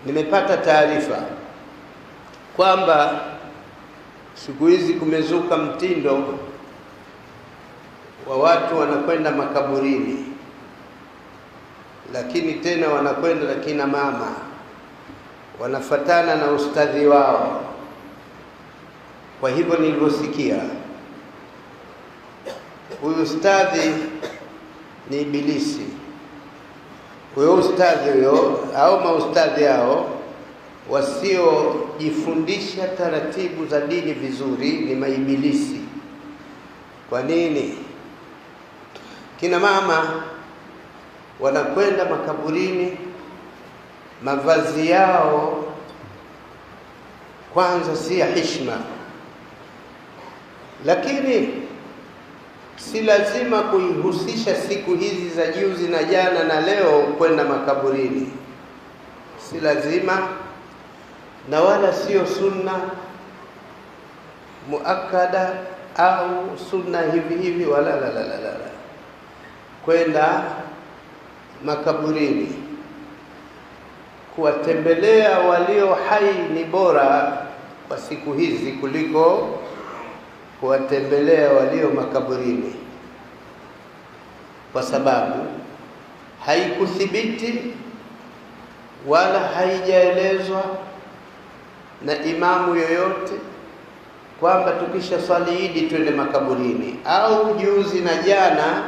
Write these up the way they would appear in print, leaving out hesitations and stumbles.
Nimepata taarifa kwamba siku hizi kumezuka mtindo wa watu wanakwenda makaburini, lakini tena wanakwenda na kina mama, wanafatana na ustadhi wao. Kwa hivyo nilivyosikia, huyu ustadhi ni Ibilisi. Huyo ustadhi huyo au maustadhi hao wasiojifundisha taratibu za dini vizuri ni maibilisi. Kwa nini? Kina mama wanakwenda makaburini, mavazi yao kwanza si ya heshima, lakini si lazima kuihusisha siku hizi za juzi na jana na leo kwenda makaburini. Si lazima, na wala sio sunna muakkada au sunna hivi wala la. Kwenda makaburini kuwatembelea walio hai ni bora kwa siku hizi kuliko kuwatembelea walio makaburini, kwa sababu haikuthibiti wala haijaelezwa na imamu yoyote kwamba tukisha swali Idi twende makaburini au juzi na jana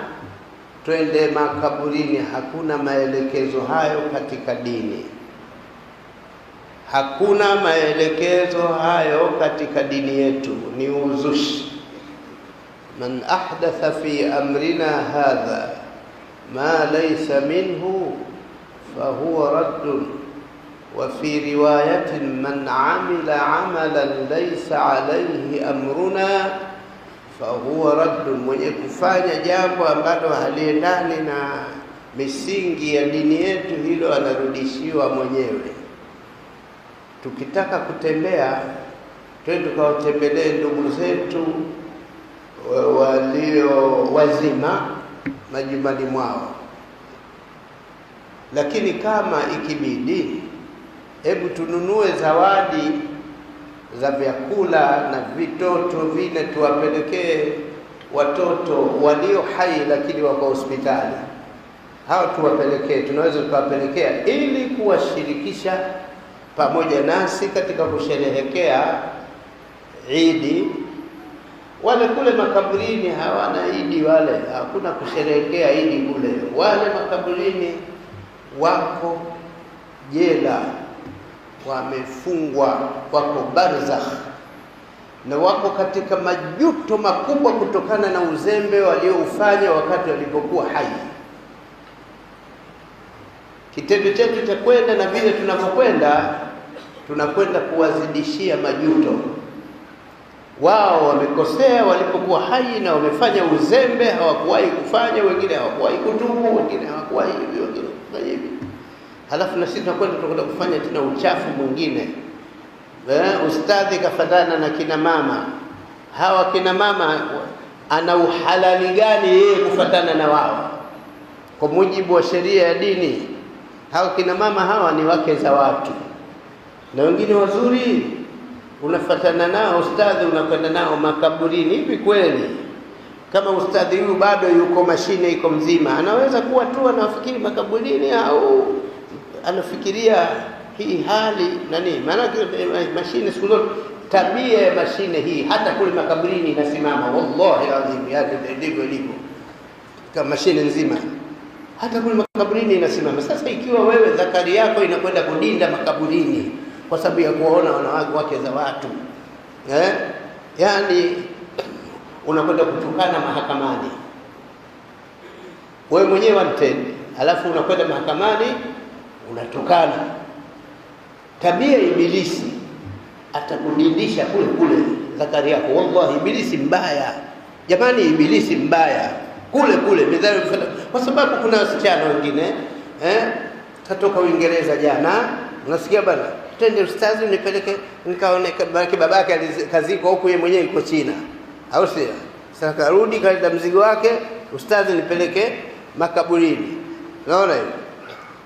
twende makaburini. Hakuna maelekezo hayo katika dini, hakuna maelekezo hayo katika dini yetu, ni uzushi. Man ahdatha fi amrina hadha ma laysa minhu fahuwa raddun, wa fi riwayatin man amila amalan laysa alayhi amruna fahuwa raddun, mwenye kufanya jambo ambalo haliendani na misingi ya dini yetu, hilo anarudishiwa mwenyewe. Tukitaka kutembea, twende tukawatembelee ndugu zetu walio wazima majumbani mwao. Lakini kama ikibidi, hebu tununue zawadi za vyakula na vitoto vile tuwapelekee watoto walio hai lakini wako hospitali. Hao tuwapelekee, tunaweza tukawapelekea ili kuwashirikisha pamoja nasi katika kusherehekea Idi. Wale kule makaburini hawana Idi, wale hakuna kusherehekea Idi kule. Wale makaburini wako jela, wamefungwa, wako barzakh, na wako katika majuto makubwa kutokana na uzembe walioufanya wakati walipokuwa hai. Kitendo chetu cha kwenda na vile tunavyokwenda, tunakwenda kuwazidishia majuto. Wao wamekosea walipokuwa hai na wamefanya uzembe, hawakuwahi kufanya, wengine hawakuwahi kutubu, wengine hawakuwahi hivi, wengine kufanya hivi. Halafu na sisi tunakwenda kufanya tena uchafu mwingine. Ustadhi kafatana na kina mama. Hawa kina mama ana uhalali gani yeye kufatana na wao? Kwa mujibu wa sheria ya dini, hawa kina mama hawa ni wake za watu, na wengine wazuri unafatana nao. Ustadhi unakwenda nao makaburini. Hivi kweli kama ustadhi huyu bado yuko mashine, iko mzima, anaweza kuwa tu anafikiri makaburini, au anafikiria hii hali nani? Maana mashine siku zote, tabia ya mashine hii hata kule makaburini inasimama. Wallahi alazim, ya ndivyo ilivyo kama mashine nzima, hata kule makaburini inasimama. Sasa ikiwa wewe zakari yako inakwenda kudinda makaburini kwa sababu ya kuona wanawake wake za watu, yani unakwenda kutukana mahakamani, wewe mwenyewe wanted, alafu unakwenda mahakamani unatukana. Tabia Ibilisi atakudindisha kule kule zakari yako. Wallahi Ibilisi mbaya jamani, Ibilisi mbaya kule kule midhali. Kwa sababu kuna wasichana wengine katoka Uingereza jana, unasikia bana, twende ustazi nipeleke nikaone babake kaziko huko, yeye mwenyewe yuko China, au sio? Sasa karudi kaleta mzigo wake, ustazi nipeleke makaburini. Unaona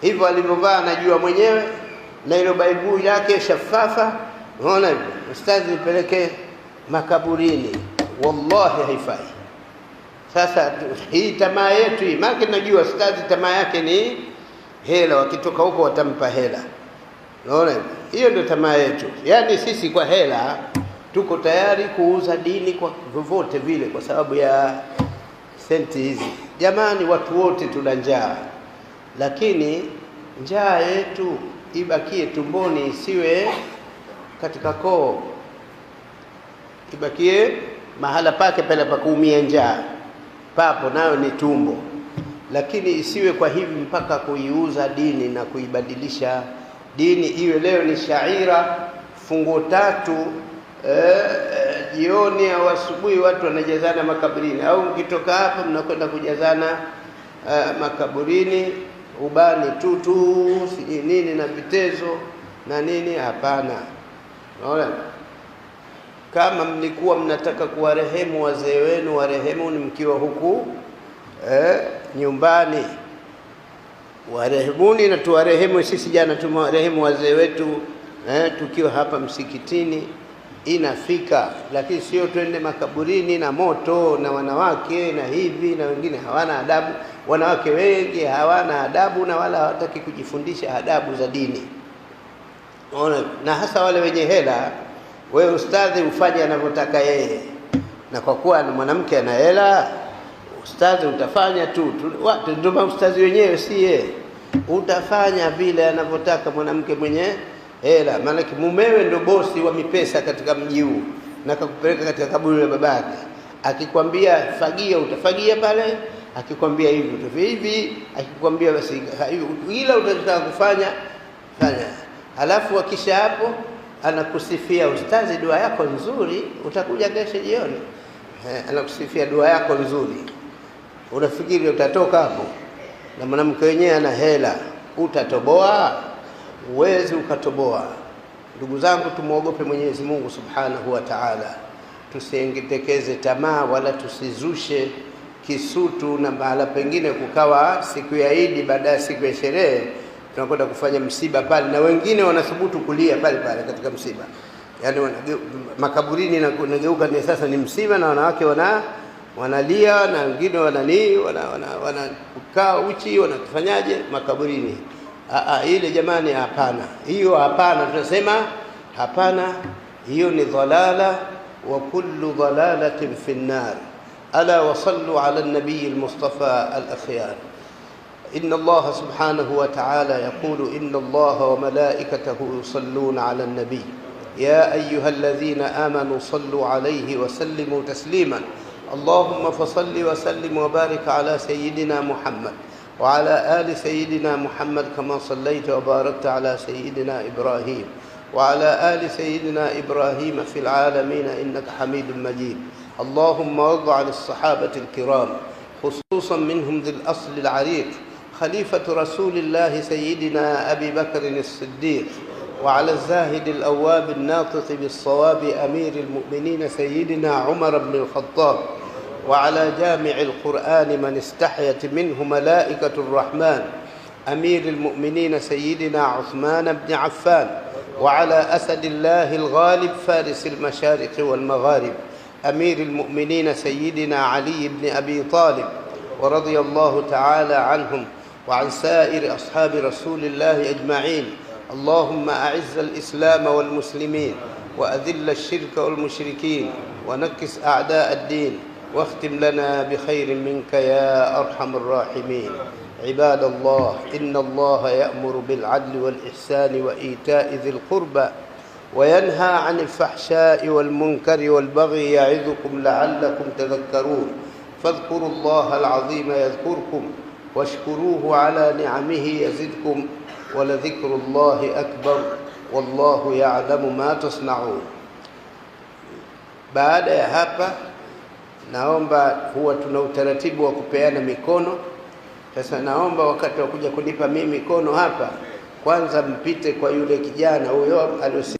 hivyo alivyovaa, anajua mwenyewe, na ile baibui yake shafafa. Unaona, ustadhi nipeleke makaburini, wallahi haifai. Sasa hii tamaa yetu hii, maana najua ustadhi tamaa yake ni hela, wakitoka huko watampa hela. Unaona, hiyo ndio tamaa yetu. Yaani sisi kwa hela tuko tayari kuuza dini kwa vyovyote vile kwa sababu ya senti hizi. Jamani, watu wote tuna njaa, lakini njaa yetu ibakie tumboni, isiwe katika koo, ibakie mahala pake pale pa kuumia njaa, papo nayo ni tumbo. Lakini isiwe kwa hivi mpaka kuiuza dini na kuibadilisha dini iwe leo ni shaira fungo tatu, jioni au asubuhi watu wanajazana makaburini, au mkitoka hapa mnakwenda kujazana makaburini, ubani tutu si nini na vitezo na nini. Hapana. Unaona, kama mlikuwa mnataka kuwarehemu wazee wenu, warehemuni mkiwa huku nyumbani, warehemuni na tuwarehemu sisi. Jana tumewarehemu wazee wetu tukiwa hapa msikitini, inafika. Lakini sio twende makaburini na moto na wanawake na hivi, na wengine hawana adabu. Wanawake wengi hawana adabu na wala hawataki kujifundisha adabu za dini. Unaona, na hasa wale wenye hela. Wewe ustadhi ufanye anavyotaka yeye, na kwa kuwa mwanamke ana hela, ustadhi utafanya tu watu ndio ustadhi wenyewe, si yeye. Utafanya vile anavyotaka mwanamke mwenye hela, maana mumewe ndio bosi wa mipesa katika mji huu, na kakupeleka katika kaburi la babake. Akikwambia fagia, utafagia pale. Akikwambia hivi utafanya hivi. Akikwambia basi ila utataka kufanya fanya. Halafu akisha hapo anakusifia, ustazi dua yako nzuri, utakuja kesho jioni. Anakusifia dua yako nzuri. Unafikiri utatoka hapo? Na mwanamke wenyewe ana hela, utatoboa? Uwezi ukatoboa. Ndugu zangu, tumuogope Mwenyezi Mungu Subhanahu wa Ta'ala. Tusiengetekeze tamaa wala tusizushe kisutu, na mahala pengine kukawa siku ya Idi, baada ya siku ya sherehe tunakwenda kufanya msiba pale, na wengine wanathubutu kulia pale pale katika msiba. Yaani makaburini na kunageuka ni sasa ni msiba, na wanawake wanalia, na wengine wanakaa uchi, wanafanyaje makaburini. Ile jamani, hapana. Hiyo hapana, tunasema hapana. Hiyo ni dhalala, wa kullu dhalalatin fi an-nar. Ala wa sallu ala an-nabiy al-mustafa al-akhyar. إن الله سبحانه وتعالى يقول إن الله وملائكته يصلون على النبي يا أيها الذين آمنوا صلوا عليه وسلموا تسليما اللهم فصل وسلم وبارك على سيدنا محمد وعلى آل سيدنا محمد كما صليت وباركت على سيدنا إبراهيم وعلى آل سيدنا إبراهيم في العالمين إنك حميد مجيد. اللهم وارض عن الصحابة الكرام خصوصا منهم ذي الأصل العريق خليفة رسول الله سيدنا أبي بكر الصديق، وعلى الزاهد الأواب الناطق بالصواب أمير المؤمنين سيدنا عمر بن الخطاب، وعلى جامع القرآن من استحيت منه ملائكة الرحمن أمير المؤمنين سيدنا عثمان بن عفان، وعلى أسد الله الغالب فارس المشارق والمغارب أمير المؤمنين سيدنا علي بن أبي طالب، ورضي الله تعالى عنهم وعن سائر أصحاب رسول الله أجمعين. اللهم أعز الإسلام والمسلمين وأذل الشرك والمشركين ونكس أعداء الدين، واختم لنا بخير منك يا أرحم الراحمين. عباد الله، إن الله يأمر بالعدل والإحسان وإيتاء ذي القربى وينهى عن الفحشاء والمنكر والبغي يعظكم لعلكم تذكرون. فاذكروا الله العظيم يذكركم واشكروه على نعمه يزدكم ولذكر الله أكبر والله يعلم ما تصنعون. Baada ya hapa, naomba huwa tuna utaratibu wa kupeana mikono. Sasa naomba wakati wa kuja kunipa mimi mikono hapa, kwanza mpite kwa yule kijana huyo aliyosema